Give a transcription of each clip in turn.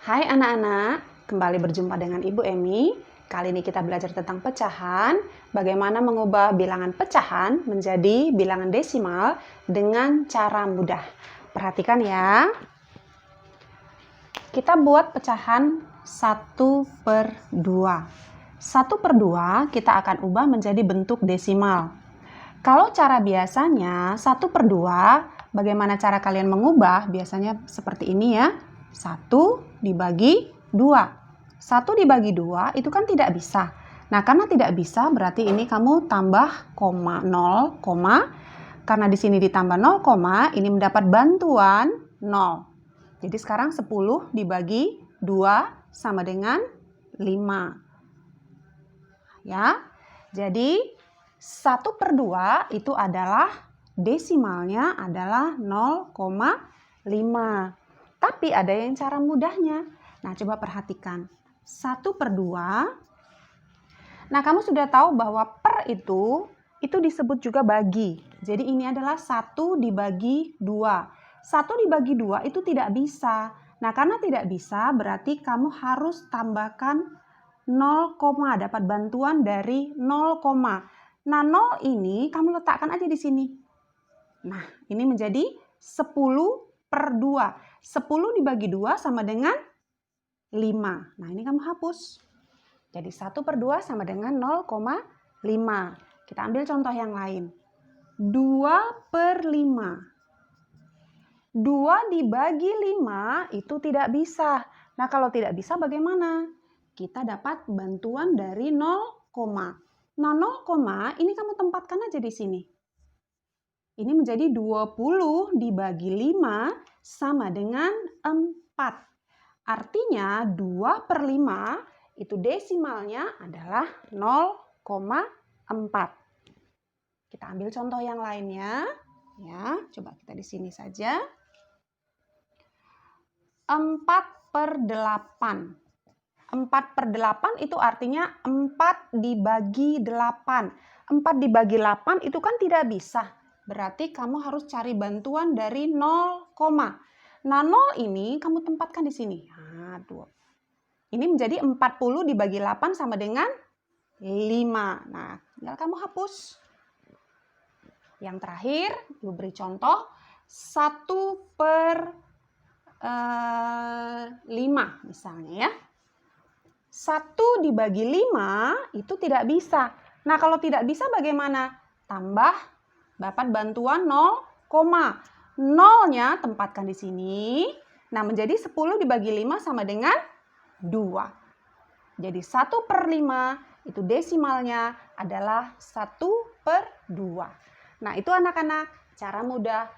Hai anak-anak, kembali berjumpa dengan Ibu Emi. Kali ini kita belajar tentang pecahan, bagaimana mengubah bilangan pecahan menjadi bilangan desimal dengan cara mudah. Perhatikan ya. Kita buat pecahan 1/2. 1/2 kita akan ubah menjadi bentuk desimal. Kalau cara biasanya 1/2, bagaimana cara kalian mengubah? Biasanya seperti ini ya. 1 dibagi 2. 1 dibagi 2 itu kan tidak bisa. Nah, karena tidak bisa berarti ini kamu tambah koma, 0, karena di sini ditambah 0, ini mendapat bantuan 0. Jadi sekarang 10 dibagi 2 sama dengan 5. Ya. Jadi 1/2 itu adalah desimalnya adalah 0,5. Tapi ada yang cara mudahnya. Nah, coba perhatikan. 1/2. Nah, kamu sudah tahu bahwa per itu disebut juga bagi. Jadi ini adalah 1 dibagi 2. 1 dibagi 2 itu tidak bisa. Nah, karena tidak bisa berarti kamu harus tambahkan 0, dapat bantuan dari 0, Nah, 0 ini kamu letakkan aja di sini. Nah, ini menjadi 10/2. 10 dibagi 2 sama dengan 5. Nah, ini kamu hapus. Jadi 1/2 sama dengan 0,5. Kita ambil contoh yang lain. 2/5. 2 dibagi 5 itu tidak bisa. Nah, kalau tidak bisa bagaimana? Kita dapat bantuan dari 0, Nah, 0, ini kamu tempatkan aja di sini. Ini menjadi 20 dibagi 5 sama dengan 4. Artinya 2/5 itu desimalnya adalah 0,4. Kita ambil contoh yang lainnya. Ya, coba kita di sini saja. 4/8. 4/8 itu artinya 4 dibagi 8. 4 dibagi 8 itu kan tidak bisa. Berarti kamu harus cari bantuan dari 0, Nah, 0 ini kamu tempatkan di sini. Nah, 2. Ini menjadi 40 dibagi 8 sama dengan 5. Nah, tinggal kamu hapus. Yang terakhir, Ibu beri contoh 1/5 misalnya ya. 1 dibagi 5 itu tidak bisa. Nah, kalau tidak bisa bagaimana? Tambah dapat bantuan 0, 0-nya tempatkan di sini. Nah, menjadi 10 dibagi 5 sama dengan 2. Jadi 1/5 itu desimalnya adalah 1/2. Nah, itu anak-anak cara mudah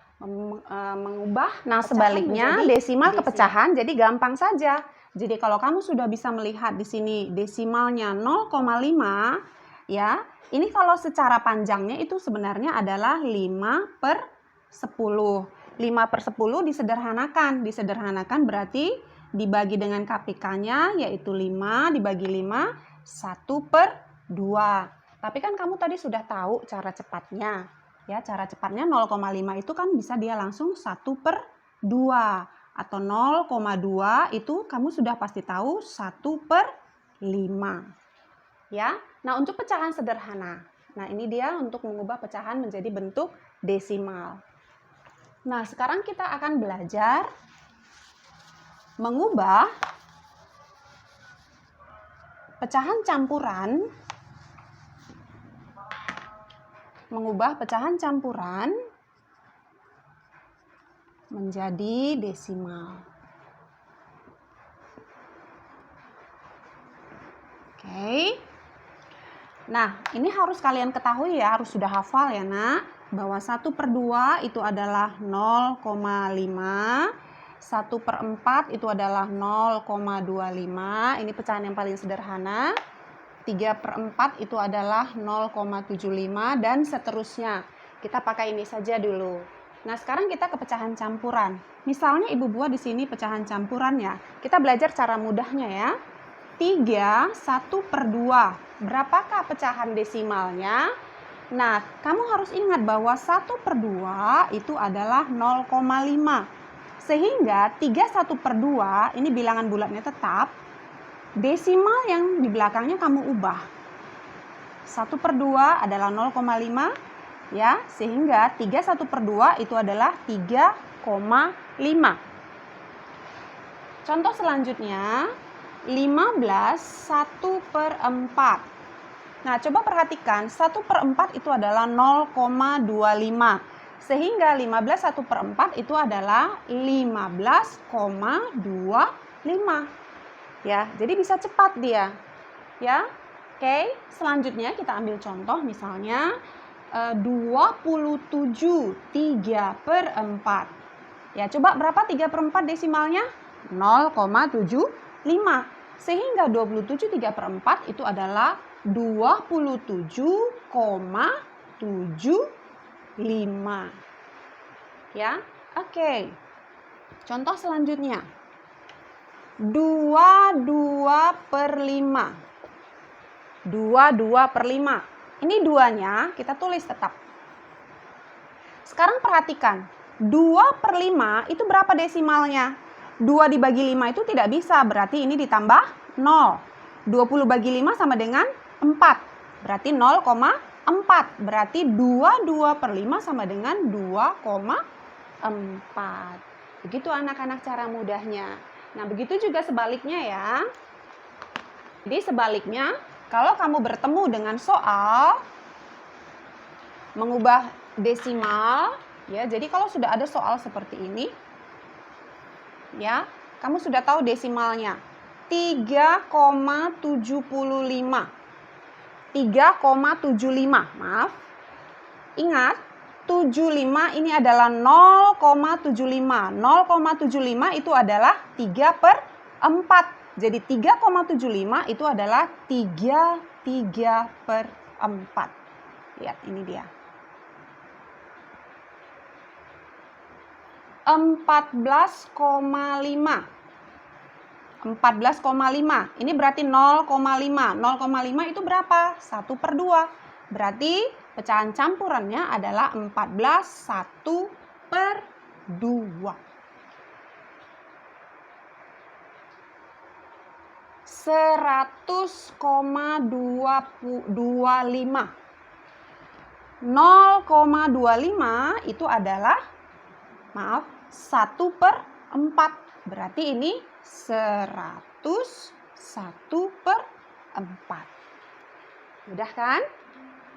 mengubah. Nah, sebaliknya desimal ke pecahan jadi gampang saja. Jadi kalau kamu sudah bisa melihat di sini desimalnya 0,5 ya. Ini kalau secara panjangnya itu sebenarnya adalah 5/10. 5/10 disederhanakan. Disederhanakan berarti dibagi dengan KPK-nya yaitu 5 dibagi 5 1/2. Tapi kan kamu tadi sudah tahu cara cepatnya. Ya, cara cepatnya 0,5 itu kan bisa dia langsung 1/2. Atau 0,2 itu kamu sudah pasti tahu 1/5. Ya. Nah, untuk pecahan sederhana. Nah, ini dia untuk mengubah pecahan menjadi bentuk desimal. Nah, sekarang kita akan belajar mengubah pecahan campuran. Mengubah pecahan campuran menjadi desimal. Oke. Nah, ini harus kalian ketahui ya, harus sudah hafal ya nak, bahwa 1/2 itu adalah 0,5, 1/4 itu adalah 0,25, ini pecahan yang paling sederhana. 3/4 itu adalah 0,75 dan seterusnya. Kita pakai ini saja dulu. Nah, sekarang kita ke pecahan campuran. Misalnya Ibu buat di sini pecahan campurannya. Kita belajar cara mudahnya ya. 3, 1/2. Berapakah pecahan desimalnya? Nah, kamu harus ingat bahwa 1/2 itu adalah 0,5. Sehingga 31/2 ini bilangan bulatnya tetap, desimal yang di belakangnya kamu ubah. 1/2 adalah 0,5 ya, sehingga 31/2 itu adalah 3,5. Contoh selanjutnya 15 1/4. Nah, coba perhatikan 1/4 itu adalah 0,25. Sehingga 15 1/4 itu adalah 15,25. Ya, jadi bisa cepat dia. Ya. Oke, selanjutnya kita ambil contoh misalnya 27 3/4. Ya, coba berapa 3/4 desimalnya? 0,75. Sehingga 27 3/4 itu adalah 27,75. Ya, oke. Contoh selanjutnya 22/5. 22/5. Ini duanya kita tulis tetap. Sekarang perhatikan 2/5 itu berapa desimalnya? 2 dibagi 5 itu tidak bisa, berarti ini ditambah 0. 20 bagi 5 sama dengan 4, berarti 0,4. Berarti 22/5 sama dengan 2,4. Begitu anak-anak cara mudahnya. Nah, begitu juga sebaliknya ya. Jadi sebaliknya, kalau kamu bertemu dengan soal mengubah desimal, ya, jadi kalau sudah ada soal seperti ini, ya, kamu sudah tahu desimalnya 3,75. 3,75, maaf. Ingat, 75 ini adalah 0,75. 0,75 itu adalah 3/4. Jadi 3,75 itu adalah 3/4. Lihat, ini dia. 14,5. 14,5. Ini berarti 0,5. 0,5 itu berapa? 1/2. Berarti pecahan campurannya adalah 14 1/2. 100,25. 0,25 itu adalah, maaf, 1/4. Berarti ini 100 1/4. Mudah kan?